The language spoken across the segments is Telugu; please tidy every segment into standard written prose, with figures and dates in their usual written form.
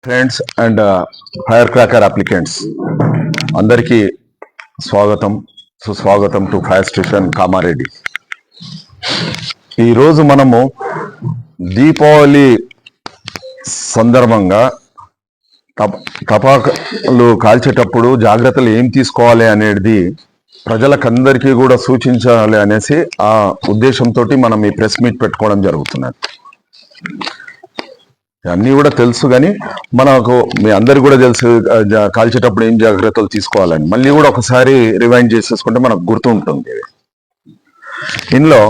Friends and fire cracker applicants అందరికీ స్వాగతం సుస్వాగతం టు ఫైర్ స్టేషన్ కామారెడ్డి. ఈరోజు మనము దీపావళి సందర్భంగా టపాకాయలు కాల్చేటప్పుడు జాగ్రత్తలు ఏం తీసుకోవాలి అనేది ప్రజలకందరికీ కూడా సూచించాలి అనేసి ఆ ఉద్దేశంతో మనం ఈ ప్రెస్ మీట్ పెట్టుకోవడం జరుగుతున్నది. అన్నీ కూడా తెలుసు కానీ మనకు మీ అందరికి కూడా తెలుసు కాల్చేటప్పుడు ఏం జాగ్రత్తలు తీసుకోవాలని. మళ్ళీ కూడా ఒకసారి రివైండ్ చేసేసుకుంటే మనకు గుర్తుంటుంది. ఇందులో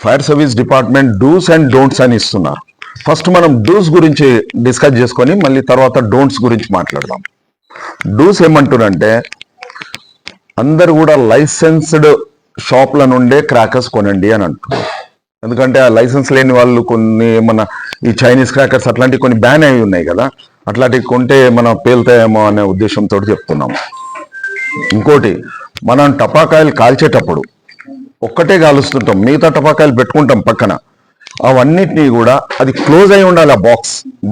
fire service department do's and don'ts అని ఇస్తున్నారు. ఫస్ట్ మనం డూస్ గురించి డిస్కస్ చేసుకొని మళ్ళీ తర్వాత డోంట్స్ గురించి మాట్లాడదాం. డూస్ ఏమంటున్నారంటే అందరు కూడా లైసెన్స్డ్ షాప్ల నుండే క్రాకర్స్ కొనండి అని అంటున్నారు. ఎందుకంటే ఆ లైసెన్స్ లేని వాళ్ళు కొన్ని ఏమన్నా ఈ చైనీస్ క్రాకర్స్ అట్లాంటివి కొన్ని బ్యాన్ అయి ఉన్నాయి కదా, అట్లాంటివి కొంటే మనం పేలుతాయేమో అనే ఉద్దేశంతో చెప్తున్నాము. ఇంకోటి, మనం టపాకాయలు కాల్చేటప్పుడు ఒక్కటే కాలుస్తుంటాం, మిగతా టపాకాయలు పెట్టుకుంటాం పక్కన. అవన్నిటినీ కూడా అది క్లోజ్ అయి ఉండాలి. ఆ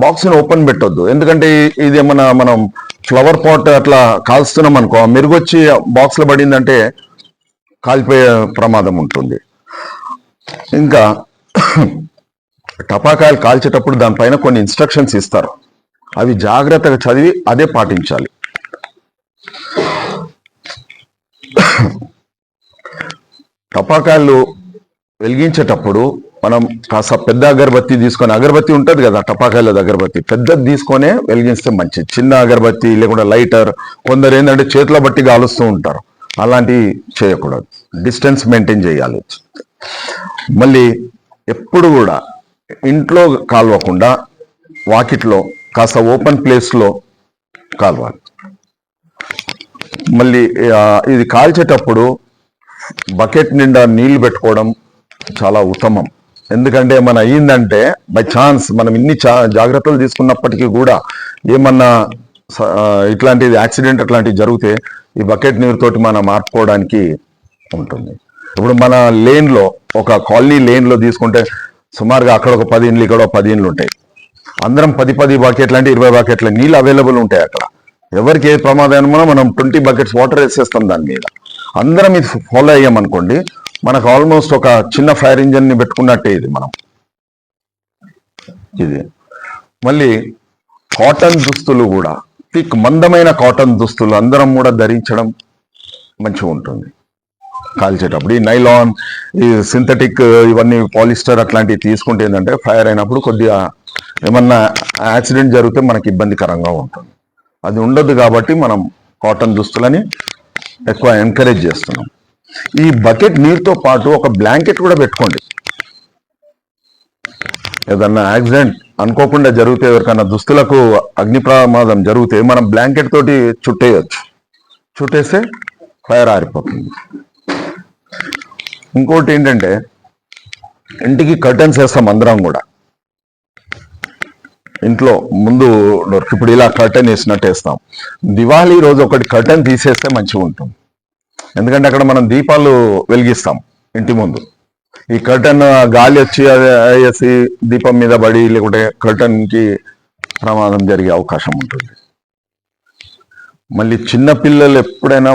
బాక్స్ని ఓపెన్ పెట్టొద్దు. ఎందుకంటే ఇది ఏమన్నా మనం ఫ్లవర్ పాట్ అట్లా కాల్స్తున్నాం అనుకో, మెరుగొచ్చి బాక్స్లో పడిందంటే కాలిపోయే ప్రమాదం ఉంటుంది. ఇంకా టపాకాయలు కాల్చేటప్పుడు దానిపైన కొన్ని ఇన్స్ట్రక్షన్స్ ఇస్తారు, అవి జాగ్రత్తగా చదివి అదే పాటించాలి. టపాకాయలు వెలిగించేటప్పుడు మనం కాస్త పెద్ద అగరబత్తి తీసుకొని, అగరబత్తి ఉంటుంది కదా టపాకాయల అగరబత్తి, పెద్దది తీసుకొనే వెలిగిస్తే మంచిది. చిన్న అగరబత్తి లేకుండా లైటర్, కొందరు ఏంటంటే చేతిలో బట్టి కాలుస్తూ ఉంటారు, అలాంటివి చేయకూడదు. డిస్టెన్స్ మెయింటైన్ చేయాలి. మళ్ళీ ఎప్పుడు కూడా ఇంట్లో కాల్వకుండా వాకిట్లో కాస్త ఓపెన్ ప్లేస్లో కాల్వాలి. మళ్ళీ ఇది కాల్చేటప్పుడు బకెట్ నిండా నీళ్లు పెట్టుకోవడం చాలా ఉత్తమం. ఎందుకంటే మన అయ్యిందంటే బై ఛాన్స్ మనం ఇన్ని జాగ్రత్తలు తీసుకున్నప్పటికీ కూడా ఏమన్నా ఇట్లాంటిది యాక్సిడెంట్ అట్లాంటివి జరిగితే ఈ బకెట్ నీరుతోటి మనం మార్చుకోవడానికి ఉంటుంది. ఇప్పుడు మన లేన్లో, ఒక కాలనీ లేన్లో తీసుకుంటే సుమారుగా అక్కడ ఒక 10 ఇండ్లు, ఇక్కడ ఒక 10 ఇండ్లు ఉంటాయి. అందరం 10 బకెట్లు అంటే 20 బకెట్ల నీళ్ళు అవైలబుల్ ఉంటాయి అక్కడ. ఎవరికి ఏ ప్రమాదం మనం 20 బకెట్స్ వాటర్ వేసేస్తాం దాని మీద. అందరం ఇది ఫాలో అయ్యామనుకోండి, మనకు ఆల్మోస్ట్ ఒక చిన్న ఫైర్ ఇంజన్ని పెట్టుకున్నట్టే ఇది మనం. ఇది మళ్ళీ కాటన్ దుస్తులు కూడా, థిక్ మందమైన కాటన్ దుస్తులు అందరం కూడా ధరించడం మంచిగా ఉంటుంది కాల్చేటప్పుడు. ఈ నైలాన్, ఈ సింథటిక్, ఇవన్నీ పాలిస్టర్ అట్లాంటివి తీసుకుంటే ఏంటంటే ఫైర్ అయినప్పుడు కొద్దిగా ఏమన్నా యాక్సిడెంట్ జరిగితే మనకి ఇబ్బందికరంగా ఉంటుంది. అది ఉండదు కాబట్టి మనం కాటన్ దుస్తులని ఎక్కువ ఎంకరేజ్ చేస్తున్నాం. ఈ బకెట్ నీరుతో పాటు ఒక బ్లాంకెట్ కూడా పెట్టుకోండి. ఏదన్నా యాక్సిడెంట్ అనుకోకుండా జరిగితే, ఎవరికైనా దుస్తులకు అగ్ని ప్రమాదం జరిగితే మనం బ్లాంకెట్ తోటి చుట్టేయచ్చు. చుట్టేస్తే ఫైర్ ఆరిపోతుంది. ఇంకోటి ఏంటంటే ఇంటికి కర్టన్స్ వేస్తాం అందరం కూడా. ఇంట్లో ముందు ఇప్పుడు ఇలా కర్టన్ వేసినట్టు వేస్తాం. దివాళీ రోజు ఒకటి కర్టన్ తీసేస్తే మంచిగా ఉంటుంది. ఎందుకంటే అక్కడ మనం దీపాలు వెలిగిస్తాం ఇంటి ముందు. ఈ కర్టన్ గాలి వచ్చి వేసి దీపం మీద పడి లేకుంటే కర్టన్కి ప్రమాదం జరిగే అవకాశం ఉంటుంది. మళ్ళీ చిన్నపిల్లలు ఎప్పుడైనా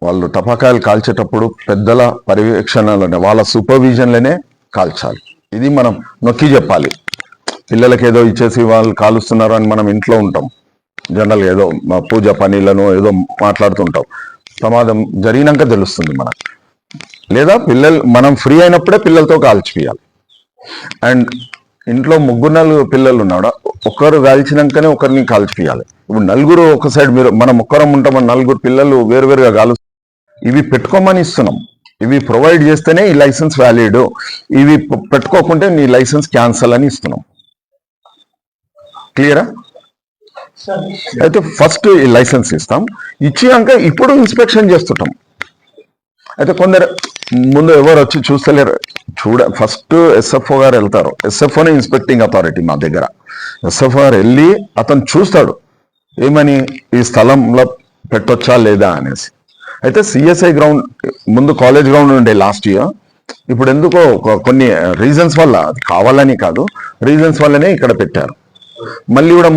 వాళ్ళు టపాకాయలు కాల్చేటప్పుడు పెద్దల పర్యవేక్షణలోనే, వాళ్ళ సూపర్విజన్లోనే కాల్చాలి. ఇది మనం నొక్కి చెప్పాలి. పిల్లలకి ఏదో ఇచ్చేసి వాళ్ళు కాలుస్తున్నారు అని మనం ఇంట్లో ఉంటాం, జనరల్గా ఏదో పూజ పనిలను ఏదో మాట్లాడుతుంటాం. ప్రమాదం జరిగినాక తెలుస్తుంది మనకు. లేదా మనం ఫ్రీ అయినప్పుడే పిల్లలతో కాల్చిపియాలి. అండ్ ఇంట్లో 3-4 పిల్లలు ఉన్నాడు, ఒకరు కాల్చినాకనే ఒకరిని కాల్చిపియాలి. ఇప్పుడు నలుగురు ఒక సైడ్, మనం ఒక్కరం ఉంటామని 4 పిల్లలు వేరువేరుగా కాలుస్తారు. ఇవి పెట్టుకోమని ఇస్తున్నాం. ఇవి ప్రొవైడ్ చేస్తేనే ఈ లైసెన్స్ వ్యాలిడ్. ఇవి పెట్టుకోకుంటే నీ లైసెన్స్ క్యాన్సల్ అని ఇస్తున్నాం. క్లియరా? అయితే ఫస్ట్ ఈ లైసెన్స్ ఇస్తాం, ఇచ్చినాక ఇప్పుడు ఇన్స్పెక్షన్ చేస్తుంటాం. అయితే కొందరు ముందు ఎవరు వచ్చి చూస్తలేరు. ఫస్ట్ ఎస్ఎఫ్ఓ గారు వెళ్తారు. ఎస్ఎఫ్ఓనే ఇన్స్పెక్టింగ్ అథారిటీ మా దగ్గర. ఎస్ఎఫ్ఓ గారు వెళ్ళి అతను చూస్తాడు ఏమని, ఈ స్థలంలో పెట్టొచ్చా లేదా అనేసి. అయితే సిఎస్ఐ గ్రౌండ్ ముందు కాలేజ్ గ్రౌండ్ ఉండే లాస్ట్ ఇయర్, ఇప్పుడు ఎందుకో కొన్ని రీజన్స్ వల్ల, అది కావాలని కాదు, రీజన్స్ వల్లనే ఇక్కడ పెట్టారు. మళ్ళీ కూడా